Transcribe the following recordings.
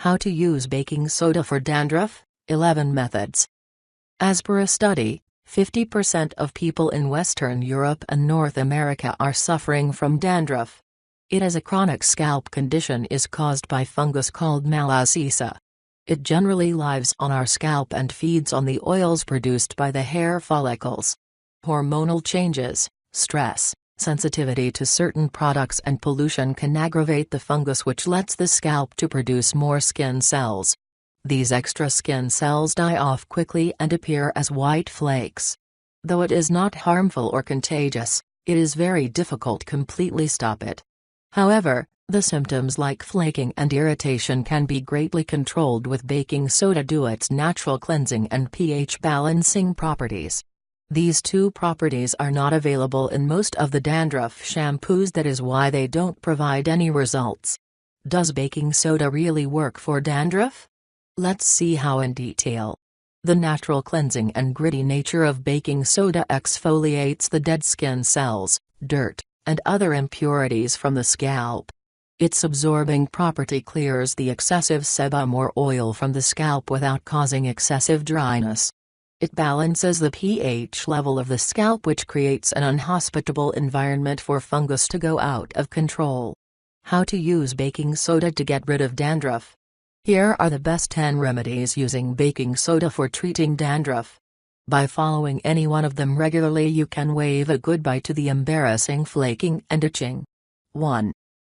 How to use baking soda for dandruff, 11 methods. As per a study, 50% of people in Western Europe and North America are suffering from dandruff. It is a chronic scalp condition is caused by fungus called Malassezia. It generally lives on our scalp and feeds on the oils produced by the hair follicles. Hormonal changes, stress, sensitivity to certain products and pollution can aggravate the fungus, which lets the scalp to produce more skin cells. These extra skin cells die off quickly and appear as white flakes. Though it is not harmful or contagious, it is very difficult to completely stop it. However, the symptoms like flaking and irritation can be greatly controlled with baking soda due to its natural cleansing and pH balancing properties. These two properties are not available in most of the dandruff shampoos, that is why they don't provide any results. Does baking soda really work for dandruff? Let's see how in detail. The natural cleansing and gritty nature of baking soda exfoliates the dead skin cells, dirt, and other impurities from the scalp. Its absorbing property clears the excessive sebum or oil from the scalp without causing excessive dryness. It balances the pH level of the scalp, which creates an unhospitable environment for fungus to go out of control. How to use baking soda to get rid of dandruff. Here are the best 10 remedies using baking soda for treating dandruff. By following any one of them regularly, you can wave a goodbye to the embarrassing flaking and itching. 1.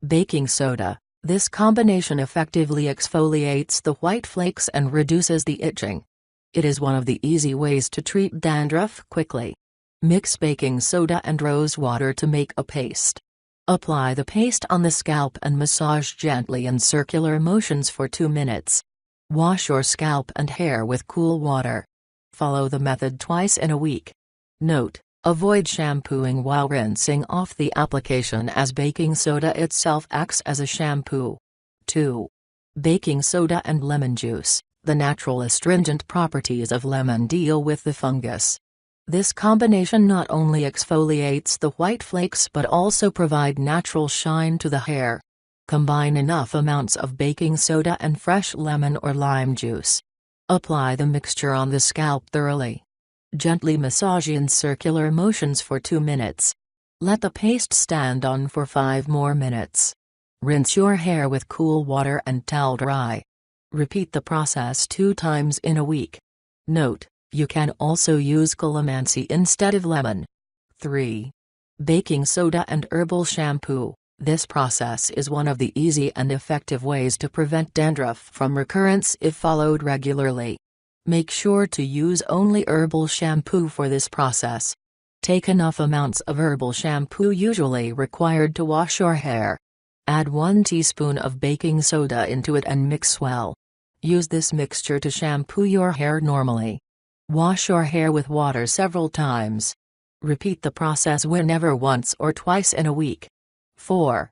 Baking soda. This combination effectively exfoliates the white flakes and reduces the itching. It is one of the easy ways to treat dandruff quickly. Mix baking soda and rose water to make a paste. Apply the paste on the scalp and massage gently in circular motions for 2 minutes. Wash your scalp and hair with cool water. Follow the method twice in a week. Note: avoid shampooing while rinsing off the application, as baking soda itself acts as a shampoo. 2. Baking soda and lemon juice. The natural astringent properties of lemon deal with the fungus. This combination not only exfoliates the white flakes but also provide natural shine to the hair. Combine enough amounts of baking soda and fresh lemon or lime juice. Apply the mixture on the scalp thoroughly. Gently massage in circular motions for 2 minutes. Let the paste stand on for 5 more minutes. Rinse your hair with cool water and towel dry. Repeat the process 2 times in a week. Note: you can also use calamansi instead of lemon. 3. Baking soda and herbal shampoo. This process is one of the easy and effective ways to prevent dandruff from recurrence if followed regularly. Make sure to use only herbal shampoo for this process. Take enough amounts of herbal shampoo usually required to wash your hair. Add 1 teaspoon of baking soda into it and mix well. Use this mixture to shampoo your hair normally. Wash your hair with water several times. Repeat the process whenever once or twice in a week. 4.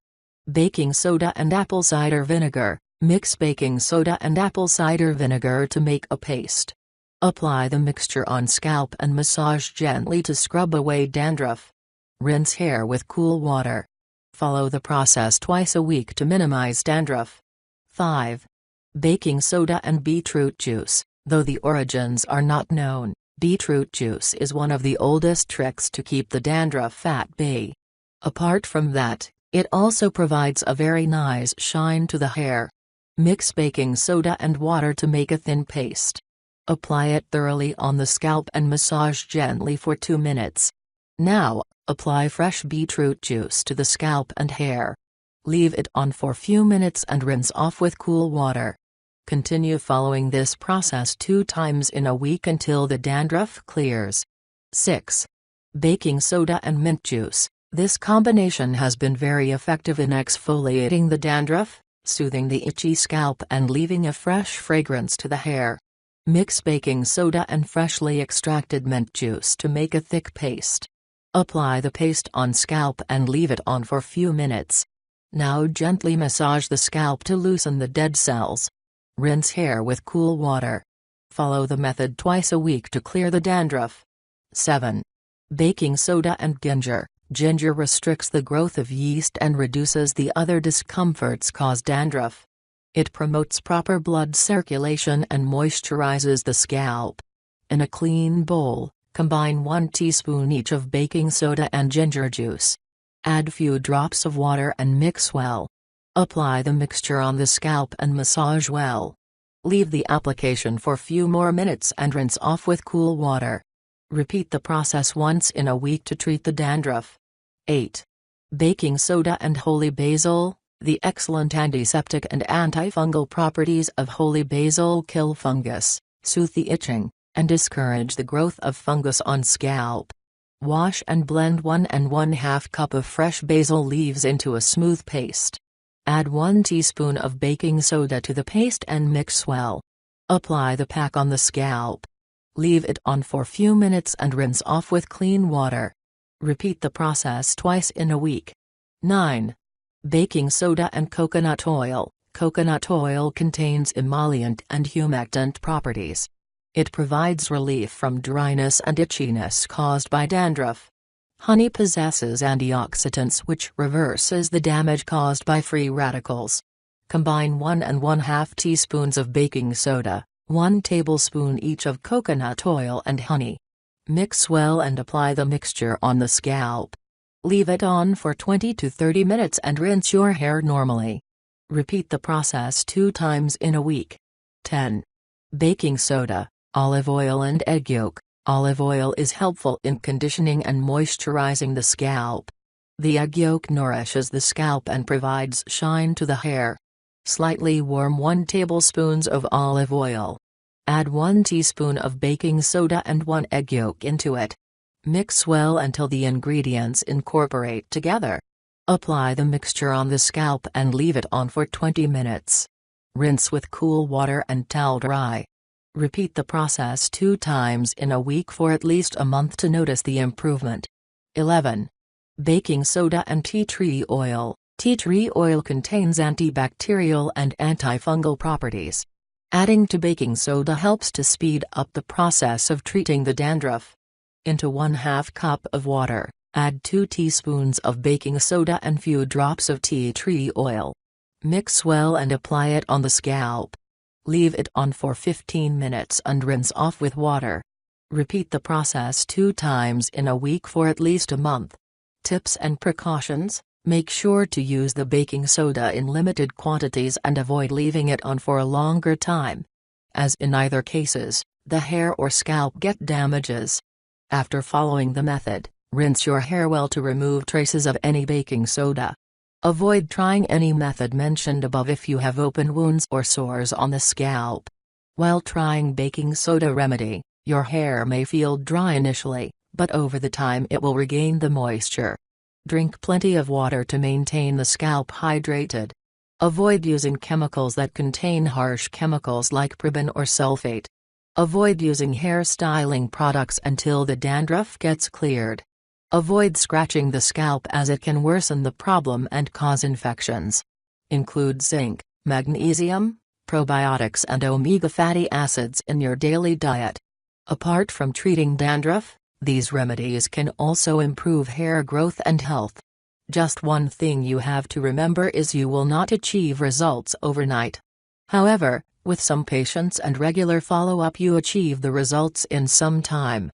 Baking soda and apple cider vinegar. Mix baking soda and apple cider vinegar to make a paste. Apply the mixture on scalp and massage gently to scrub away dandruff. Rinse hair with cool water. Follow the process twice a week to minimize dandruff. 5. Baking soda and beetroot juice. Though the origins are not known, beetroot juice is one of the oldest tricks to keep the dandruff at bay. Apart from that, it also provides a very nice shine to the hair. Mix baking soda and water to make a thin paste. Apply it thoroughly on the scalp and massage gently for 2 minutes. Now, apply fresh beetroot juice to the scalp and hair. Leave it on for few minutes and rinse off with cool water. Continue following this process 2 times in a week until the dandruff clears. 6. Baking soda and mint juice. This combination has been very effective in exfoliating the dandruff, soothing the itchy scalp and leaving a fresh fragrance to the hair. Mix baking soda and freshly extracted mint juice to make a thick paste. Apply the paste on scalp and leave it on for few minutes. Now gently massage the scalp to loosen the dead cells. Rinse hair with cool water. Follow the method twice a week to clear the dandruff. 7. Baking soda and ginger. Ginger restricts the growth of yeast and reduces the other discomforts caused dandruff. It promotes proper blood circulation and moisturizes the scalp. In a clean bowl, combine 1 teaspoon each of baking soda and ginger juice. Add few drops of water and mix well. Apply the mixture on the scalp and massage well. Leave the application for few more minutes and rinse off with cool water. Repeat the process once in a week to treat the dandruff. 8. Baking soda and holy basil. The excellent antiseptic and antifungal properties of holy basil kill fungus, soothe the itching, and discourage the growth of fungus on scalp. Wash and blend 1 1/2 cup of fresh basil leaves into a smooth paste. Add 1 teaspoon of baking soda to the paste and mix well. Apply the pack on the scalp. Leave it on for few minutes and rinse off with clean water. Repeat the process twice in a week. 9. Baking soda and coconut oil. Coconut oil contains emollient and humectant properties. It provides relief from dryness and itchiness caused by dandruff. Honey possesses antioxidants which reverses the damage caused by free radicals. Combine 1 1/2 teaspoons of baking soda, 1 tablespoon each of coconut oil and honey. Mix well and apply the mixture on the scalp. Leave it on for 20 to 30 minutes and rinse your hair normally. Repeat the process 2 times in a week. 10. Baking soda, olive oil and egg yolk. Olive oil is helpful in conditioning and moisturizing the scalp. The egg yolk nourishes the scalp and provides shine to the hair. Slightly warm 1 tablespoon of olive oil. Add 1 teaspoon of baking soda and 1 egg yolk into it. Mix well until the ingredients incorporate together. Apply the mixture on the scalp and leave it on for 20 minutes. Rinse with cool water and towel dry. Repeat the process 2 times in a week for at least a month to notice the improvement. 11. Baking soda and tea tree oil. Tea tree oil contains antibacterial and antifungal properties. Adding to baking soda helps to speed up the process of treating the dandruff. Into 1/2 cup of water, add 2 teaspoons of baking soda and few drops of tea tree oil. Mix well and apply it on the scalp. Leave it on for 15 minutes and rinse off with water. Repeat the process 2 times in a week for at least a month. Tips and precautions: make sure to use the baking soda in limited quantities and avoid leaving it on for a longer time. As in either cases, the hair or scalp get damages. After following the method, rinse your hair well to remove traces of any baking soda. Avoid trying any method mentioned above if you have open wounds or sores on the scalp. While trying baking soda remedy, your hair may feel dry initially, but over the time it will regain the moisture. Drink plenty of water to maintain the scalp hydrated. Avoid using chemicals that contain harsh chemicals like paraben or sulfate. Avoid using hair styling products until the dandruff gets cleared. Avoid scratching the scalp as it can worsen the problem and cause infections. Include zinc, magnesium, probiotics and omega fatty acids in your daily diet. Apart from treating dandruff, these remedies can also improve hair growth and health. Just one thing you have to remember is you will not achieve results overnight. However, with some patience and regular follow-up you achieve the results in some time.